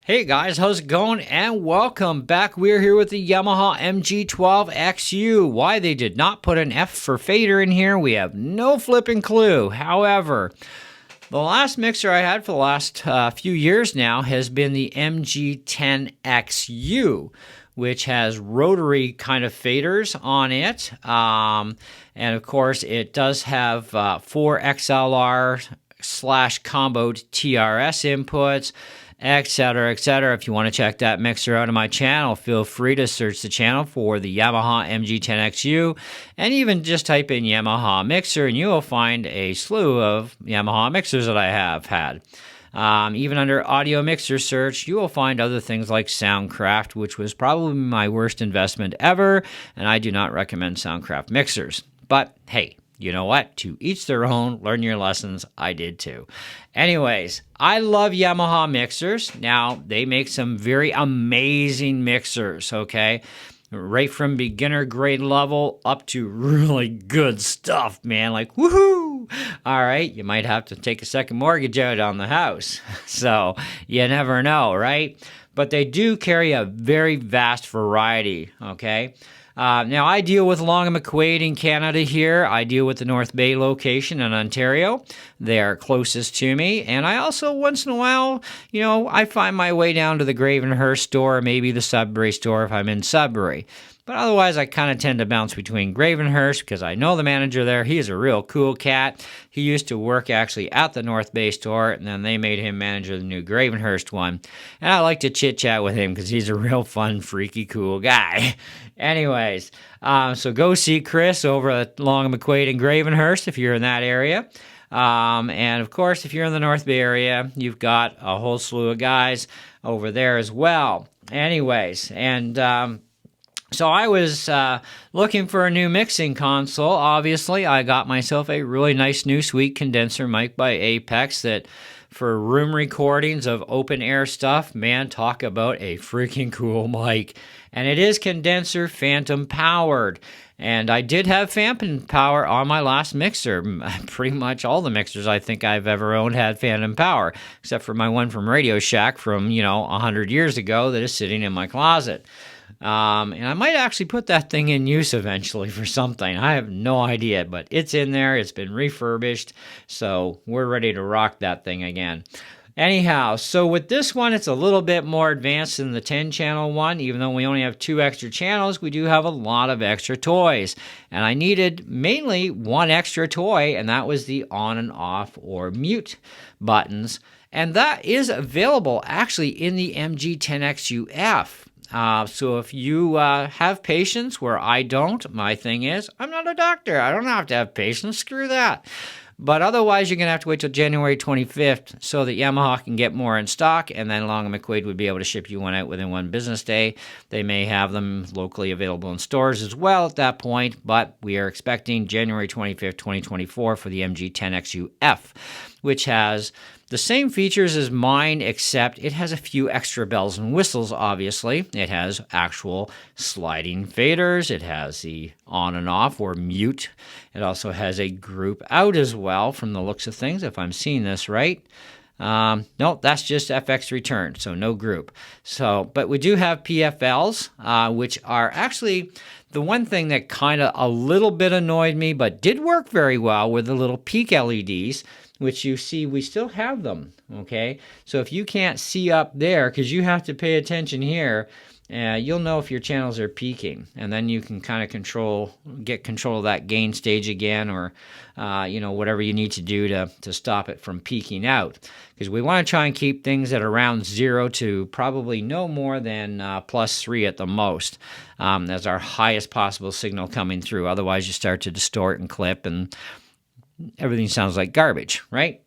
Hey guys, how's it going? And welcome back. We're here with the Yamaha MG12XU. Why they did not put an F for fader in here, we have no flipping clue. However, the last mixer I had for the last few years now has been the MG10XU, which has rotary kind of faders on it. And of course, it does have 4 XLR / combo TRS inputs, etc., etc. If you want to check that mixer out on my channel, feel free to search the channel for the Yamaha MG10XU, and even just type in Yamaha mixer, and you will find a slew of Yamaha mixers that I have had. Even under audio mixer search, you will find other things like Soundcraft, which was probably my worst investment ever, and I do not recommend Soundcraft mixers. But hey, you know what? To each their own. Learn your lessons. I did too. Anyways, I love Yamaha mixers. Now, they make some very amazing mixers, okay? Right from beginner grade level up to really good stuff, man. Like, woohoo! All right, you might have to take a second mortgage out on the house. So, you never know, right? But they do carry a very vast variety, okay? Now, I deal with Long and McQuaid in Canada here. I deal with the North Bay location in Ontario. They are closest to me. And I also, once in a while, I find my way down to the Gravenhurst store, or maybe the Sudbury store if I'm in Sudbury. But otherwise, I kind of tend to bounce between Gravenhurst because I know the manager there. He is a real cool cat. He used to work actually at the North Bay store, and then they made him manager of the new Gravenhurst one. And I like to chit-chat with him because he's a real fun, freaky, cool guy. Anyways, so go see Chris over at Long and McQuaid in Gravenhurst if you're in that area. And of course, if you're in the North Bay area, you've got a whole slew of guys over there as well. Anyways, and so I was looking for a new mixing console. Obviously, I got myself a really nice new sweet condenser mic by Apex that for room recordings of open air stuff, man, talk about a freaking cool mic. And it is condenser phantom powered. And I did have phantom power on my last mixer. Pretty much all the mixers I think I've ever owned had phantom power, except for my one from Radio Shack from, 100 years ago that is sitting in my closet. And I might actually put that thing in use eventually for something. I have no idea, but it's in there. It's been refurbished, so we're ready to rock that thing again. Anyhow, so with this one, it's a little bit more advanced than the 10-channel one. Even though we only have 2 extra channels, we do have a lot of extra toys. And I needed mainly one extra toy, and that was the on and off or mute buttons. And that is available actually in the MG10XUF. So if you have patience where I don't, my thing is, I'm not a doctor. I don't have to have patience. Screw that. But otherwise, you're going to have to wait till January 25th so that Yamaha can get more in stock, and then Long & McQuaid would be able to ship you one out within one business day. They may have them locally available in stores as well at that point, but we are expecting January 25th, 2024 for the MG10XUF, which has the same features as mine, except it has a few extra bells and whistles, obviously. It has actual sliding faders. It has the on and off or mute. It also has a group out as well from the looks of things, if I'm seeing this right. No, that's just FX return, so no group. But we do have PFLs, which are actually the one thing that kind of a little bit annoyed me, but did work very well with the little peak LEDs, which you see we still have them, okay? So if you can't see up there, because you have to pay attention here, you'll know if your channels are peaking, and then you can kind of get control of that gain stage again, or whatever you need to do to stop it from peaking out. Because we want to try and keep things at around 0 to probably no more than +3 at the most, as our highest possible signal coming through. Otherwise, you start to distort and clip, and everything sounds like garbage, right?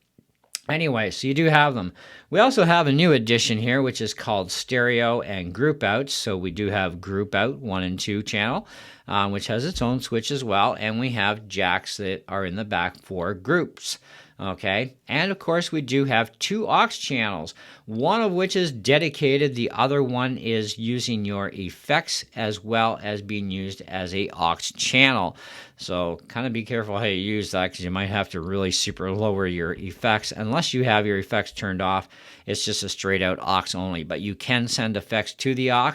Anyway, so you do have them. We also have a new addition here, which is called stereo and group outs. So we do have group out 1 and 2 channel. which has its own switch as well, and we have jacks that are in the back for groups. Okay, and of course we do have 2 aux channels, one of which is dedicated, the other one is using your effects as well as being used as a aux channel. So kind of be careful how you use that, because you might have to really super lower your effects. Unless you have your effects turned off, it's just a straight out aux only, but you can send effects to the aux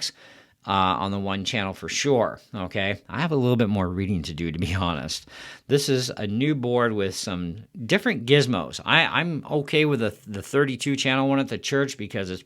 on the one channel for sure. Okay, I have a little bit more reading to do, to be honest. This is a new board with some different gizmos. I'm okay with the 32 channel one at the church because it's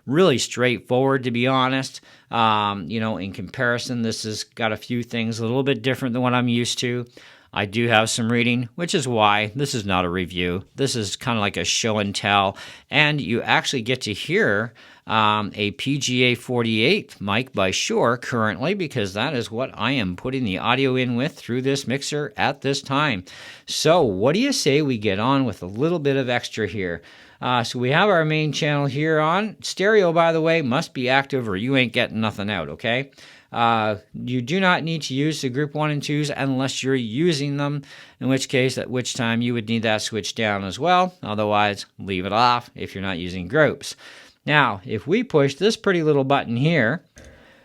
really straightforward, to be honest. In comparison, this has got a few things a little bit different than what I'm used to. I do have some reading, which is why this is not a review. This is kind of like a show and tell, and you actually get to hear a PGA 48 mic by Shure currently, because that is what I am putting the audio in with through this mixer at this time. So what do you say we get on with a little bit of extra here? So we have our main channel here on. Stereo, by the way, must be active or you ain't getting nothing out, okay? You do not need to use the group 1 and 2s unless you're using them, in which case, at which time you would need that switch down as well. Otherwise, leave it off if you're not using groups. Now, if we push this pretty little button here,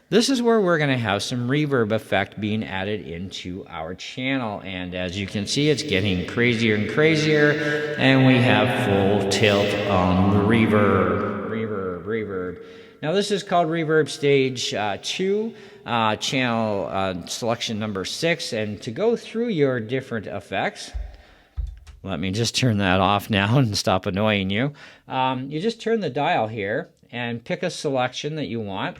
this is where we're going to have some reverb effect being added into our channel. And as you can see, it's getting crazier and crazier, and we have full tilt on the reverb. Now, this is called Reverb Stage 2, channel selection number 6. And to go through your different effects, let me just turn that off now and stop annoying you. You just turn the dial here and pick a selection that you want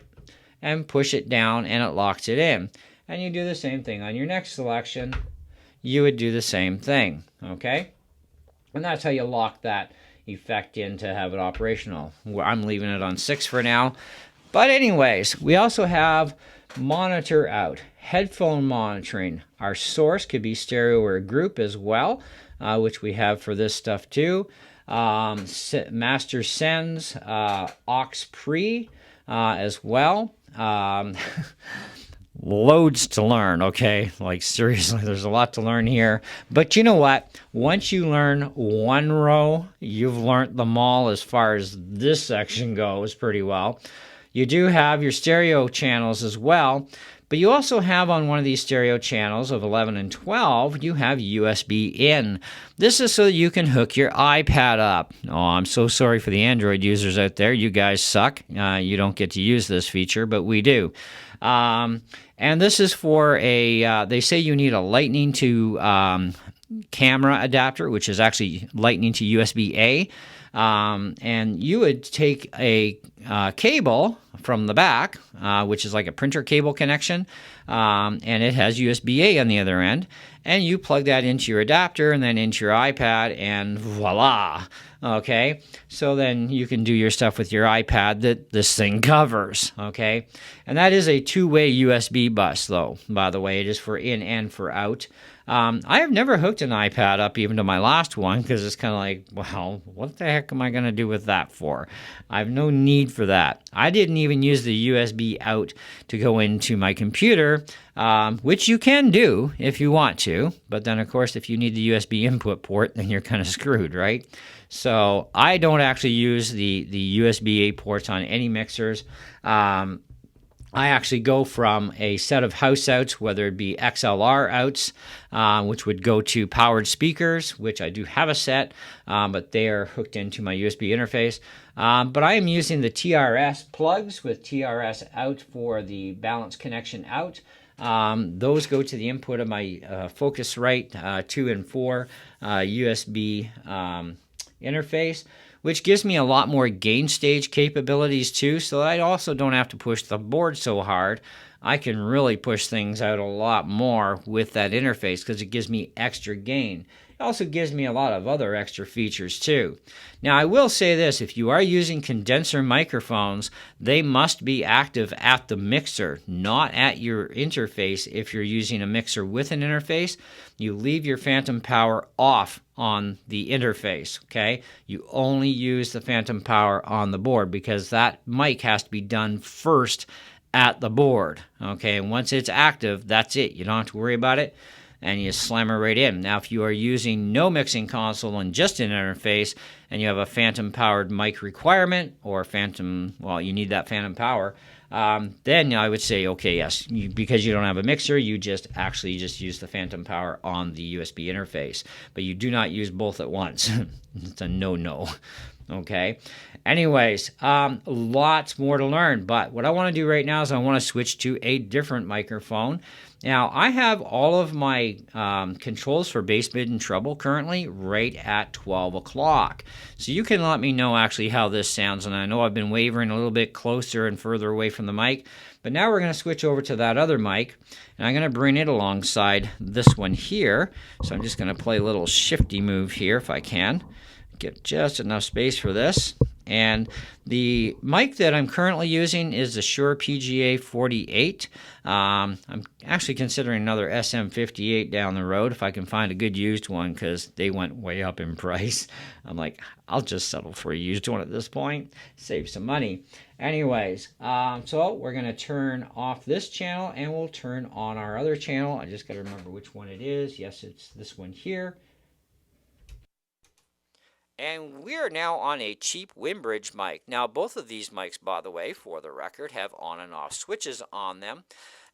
and push it down, and it locks it in. And you do the same thing on your next selection. You would do the same thing, okay? And that's how you lock that effect in to have it operational. I'm leaving it on 6 for now. But anyways, we also have monitor out, headphone monitoring. Our source could be stereo or group as well, which we have for this stuff too. Master sends, aux pre as well. Loads to learn, okay? Like seriously, there's a lot to learn here. But you know what? Once you learn one row, you've learned them all as far as this section goes pretty well. You do have your stereo channels as well, but you also have on one of these stereo channels of 11 and 12, you have USB in. This is so that you can hook your iPad up. Oh, I'm so sorry for the Android users out there. You guys suck. You don't get to use this feature, but we do. And this is for they say you need a lightning to camera adapter, which is actually lightning to USB-A. And you would take a cable from the back, which is like a printer cable connection, and it has USB-A on the other end, and you plug that into your adapter and then into your iPad, and voila, okay? So then you can do your stuff with your iPad that this thing covers, okay? And that is a two-way USB bus, though, by the way. It is for in and for out. I have never hooked an iPad up even to my last one, because it's kind of like, well, what the heck am I going to do with that for? I have no need for that. I didn't even use the USB out to go into my computer, which you can do if you want to. But then, of course, if you need the USB input port, then you're kind of screwed, right? So I don't actually use the USB-A ports on any mixers. I actually go from a set of house outs, whether it be XLR outs, which would go to powered speakers, which I do have a set, but they are hooked into my USB interface. But I am using the TRS plugs with TRS out for the balance connection out. Those go to the input of my Focusrite 2 and 4 USB interface, which gives me a lot more gain stage capabilities too, so I also don't have to push the board so hard. I can really push things out a lot more with that interface because it gives me extra gain. It also gives me a lot of other extra features too. Now I will say this, if you are using condenser microphones, they must be active at the mixer, not at your interface. If you're using a mixer with an interface, you leave your phantom power off on the interface, okay? You only use the phantom power on the board because that mic has to be done first at the board. Okay, and once it's active, that's it. You don't have to worry about it, and you slam it right in. Now, if you are using no mixing console and just an interface, and you have a phantom powered mic requirement, or phantom, well, you need that phantom power, then I would say, okay, yes, because you don't have a mixer, you just use the phantom power on the USB interface, but you do not use both at once. It's a no-no. Okay. Anyways, lots more to learn, but what I want to do right now is I want to switch to a different microphone. Now, I have all of my controls for bass, mid, and treble currently right at 12 o'clock. So you can let me know actually how this sounds, and I know I've been wavering a little bit closer and further away from the mic, but now we're going to switch over to that other mic, and I'm going to bring it alongside this one here. So I'm just going to play a little shifty move here if I can. Get just enough space for this. And the mic that I'm currently using is the Shure PGA 48. I'm actually considering another SM58 down the road if I can find a good used one, because they went way up in price. I'm like, I'll just settle for a used one at this point, save some money. Anyways, so we're going to turn off this channel and we'll turn on our other channel. I just got to remember which one it is. Yes, it's this one here. And we are now on a cheap Windbridge mic. Now, both of these mics, by the way, for the record, have on and off switches on them.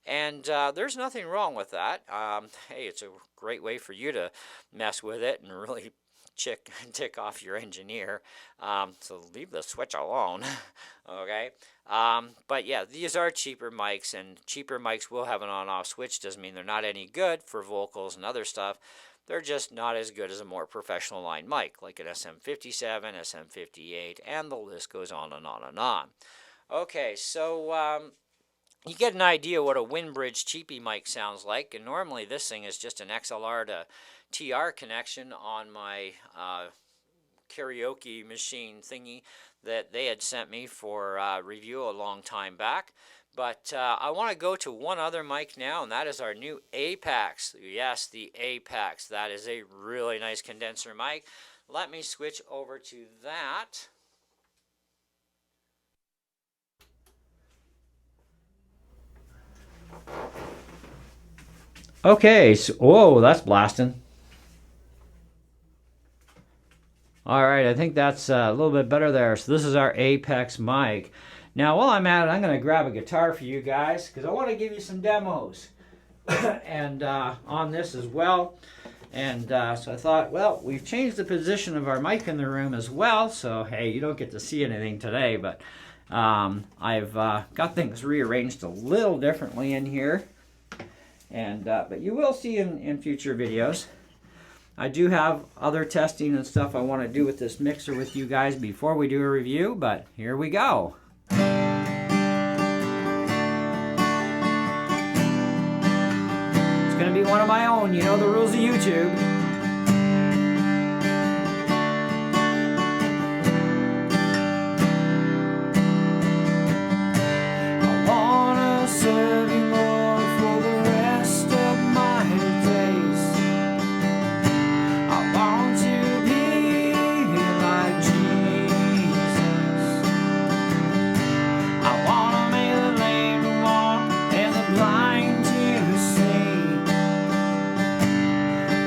And there's nothing wrong with that. Hey, it's a great way for you to mess with it and really tick off your engineer. So leave the switch alone, okay? But yeah, these are cheaper mics, and cheaper mics will have an on-off switch. Doesn't mean they're not any good for vocals and other stuff. They're just not as good as a more professional line mic, like an SM57, SM58, and the list goes on and on and on. Okay, so you get an idea what a Windbridge cheapie mic sounds like, and normally this thing is just an XLR to TR connection on my karaoke machine thingy that they had sent me for review a long time back. But I want to go to one other mic now, and that is our new Apex. Yes, the Apex. That is a really nice condenser mic. Let me switch over to that. Okay, so, whoa, that's blasting. All right, I think that's a little bit better there. So this is our Apex mic. Now, while I'm at it, I'm going to grab a guitar for you guys because I want to give you some demos and on this as well. And so I thought, well, we've changed the position of our mic in the room as well. So, hey, you don't get to see anything today, but I've got things rearranged a little differently in here. And but you will see in future videos. I do have other testing and stuff I want to do with this mixer with you guys before we do a review, but here we go. It's going to be one of my own, you know the rules of YouTube. I want to serve you, Lord, for the rest of my days. I want to be like Jesus. I want to make the lame to walk and the blind to see.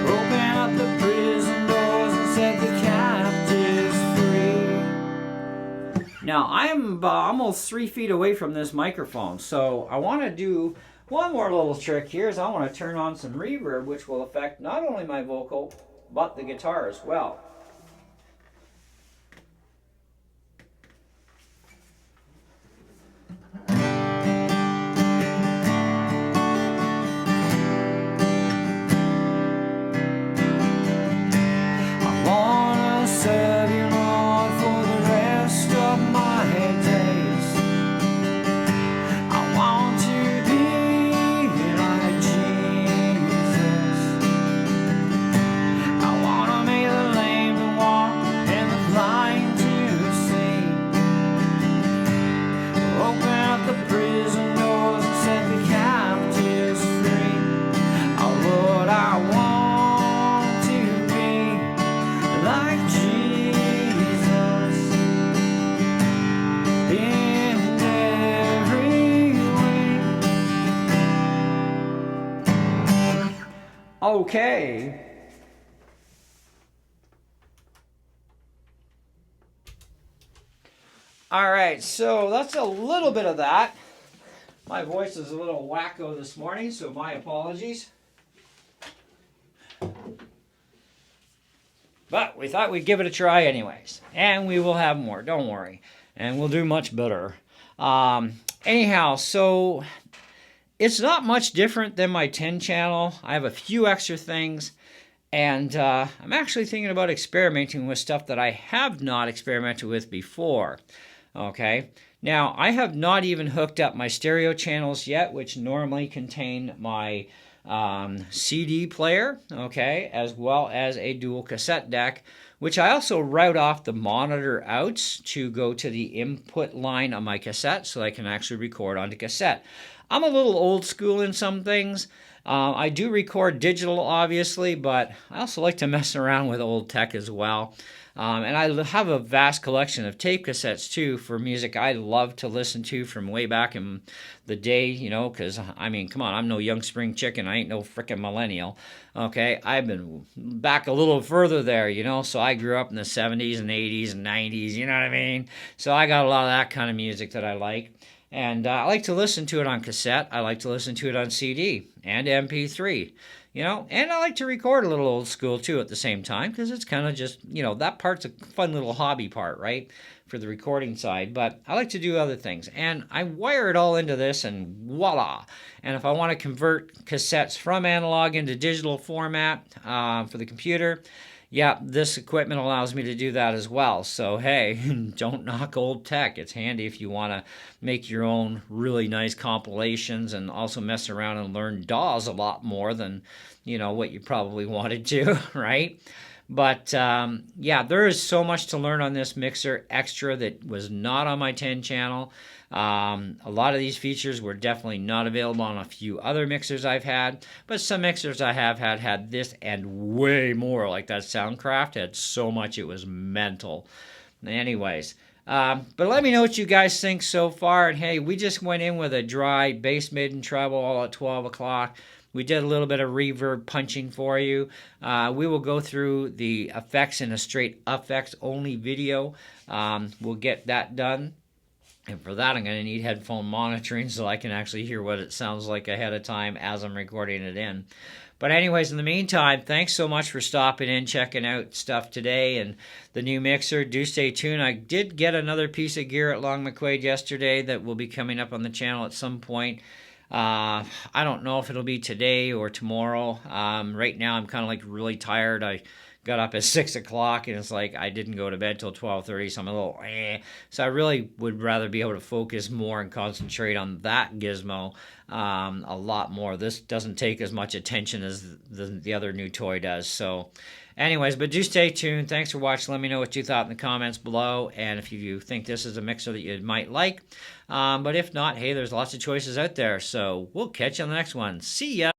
Open up the prison doors and set the captives free. Now, I'm almost 3 feet away from this microphone, so I want to do one more little trick here is I want to turn on some reverb, which will affect not only my vocal, but the guitar as well. I wanna serve you, Lord, for the rest of my days. I want to be like Jesus. I wanna make the lame Okay. All right, so that's a little bit of that. My voice is a little wacko this morning, so my apologies. But we thought we'd give it a try anyways. And we will have more, don't worry. And we'll do much better. Anyhow, so it's not much different than my 10 channel. I have a few extra things. And I'm actually thinking about experimenting with stuff that I have not experimented with before. Okay, now I have not even hooked up my stereo channels yet, which normally contain my CD player, okay, as well as a dual cassette deck, which I also route off the monitor outs to go to the input line on my cassette so I can actually record onto cassette. I'm a little old school in some things. I do record digital, obviously, but I also like to mess around with old tech as well. And I have a vast collection of tape cassettes, too, for music I love to listen to from way back in the day, you know, because, I mean, come on, I'm no young spring chicken. I ain't no frickin' millennial, okay? I've been back a little further there, you know, so I grew up in the 70s and 80s and 90s, you know what I mean? So I got a lot of that kind of music that I like. And I like to listen to it on cassette. I like to listen to it on CD and MP3, you know. And I like to record a little old school, too, at the same time, because it's kind of just, you know, that part's a fun little hobby part, right, for the recording side. But I like to do other things. And I wire it all into this, and voila. And if I want to convert cassettes from analog into digital format for the computer, yeah, this equipment allows me to do that as well. So, hey, don't knock old tech. It's handy if you want to make your own really nice compilations and also mess around and learn DAWs a lot more than, you know, what you probably wanted to, right? But, yeah, there is so much to learn on this mixer extra that was not on my 10 channel. A lot of these features were definitely not available on a few other mixers I've had, but some mixers I have had this and way more. Like that Soundcraft had so much it was mental. Anyways, but let me know what you guys think so far. And hey, we just went in with a dry bass, mid, and treble all at 12 o'clock. We did a little bit of reverb punching for you. We will go through the effects in a straight effects only video. We'll get that done. And for that, I'm going to need headphone monitoring so I can actually hear what it sounds like ahead of time as I'm recording it in. But anyways, in the meantime, thanks so much for stopping in, checking out stuff today and the new mixer. Do stay tuned. I did get another piece of gear at Long McQuaid yesterday that will be coming up on the channel at some point. I don't know if it'll be today or tomorrow. Right now, I'm kind of like really tired. I got up at 6 o'clock, and it's like I didn't go to bed till 12:30, so I'm a little So I really would rather be able to focus more and concentrate on that gizmo a lot more. This doesn't take as much attention as the other new toy does. So anyways, but do stay tuned. Thanks for watching. Let me know what you thought in the comments below, and if you think this is a mixer that you might like. But if not, hey, there's lots of choices out there. So we'll catch you on the next one. See ya!